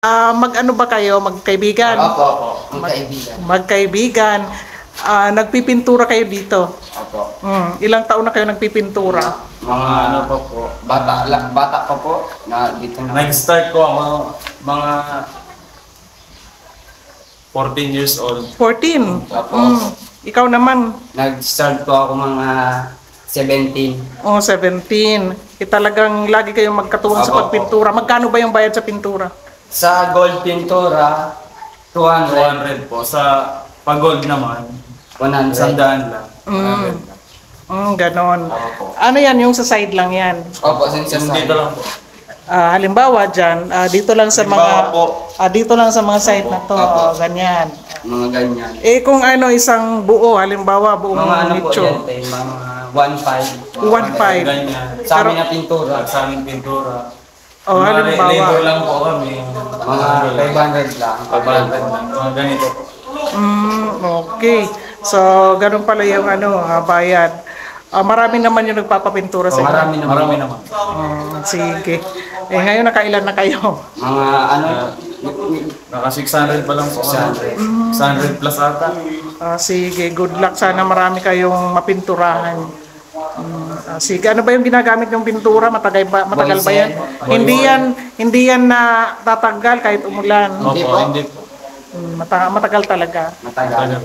Mag-ano ba kayo? Magkaibigan? Opo, magkaibigan. Magkaibigan. Nagpipintura kayo dito? Opo. Ilang taon na kayo nagpipintura? Mga ano pa po, bata pa po, na dito na. Nag-start ko ako mga 14 years old. 14? Opo. Ikaw naman? Nag-start po ako mga 17. 17. Talagang lagi kayong magkatuwang sa Opo. pagpintura. Magkano ba yung bayad sa pintura? Sa gold pintura, 200. 200 po. Sa pag-gold naman, 100. 100 lang. 100 lang. Ganon. Opo. Ano yan? Yung sa side lang yan? Opo, since Yung dito lang po. Halimbawa dyan, dito lang sa mga Halimbawa po. dito lang sa mga site na to, Opo. ganyan. mga ganyan. Kung ano isang buo, halimbawa buong Mga ano po nicho. yan, tayo, mga 1.5. 1.5. Ganyan. Sa amin na pintura, Sa aming pintura. Oh, Mga halimbawa. labor lang po kami. mga 500 lang. 500 lang. Mga ganito po. Okay. So, ganun pala yung bayad. Marami naman yung nagpapapintura sa inyo. Marami naman. Sige. Ngayon nakailan na kayo? Mga ano, Naka 600 pa lang po. 600. 600 plus ata. Sige, good luck. Sana marami kayong mapinturahan. Sige, ano ba yung ginagamit yung pintura? Matagal ba yan? Hindi yan na tatanggal kahit umulan. Hindi Opo, po. hindi po. Matagal talaga. matagal.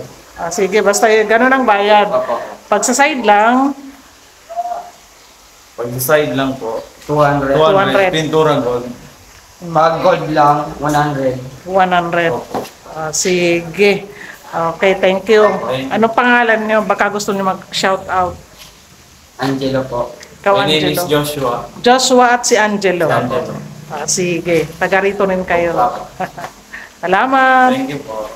Sige, basta ganun ang bayad. Opo. Pag sa side lang, Pag side lang po, 200. 200. 200. Pintura gold. Pag gold lang, 100. 100. Sige. Okay, thank you. Anong pangalan niyo? Baka gusto niyo mag-shout out. Angelo po. Ikaw, My name is Angelo. Joshua. Joshua at si Angelo. Angelo. Sige, taga rito rin kayo. Salamat. Thank you po.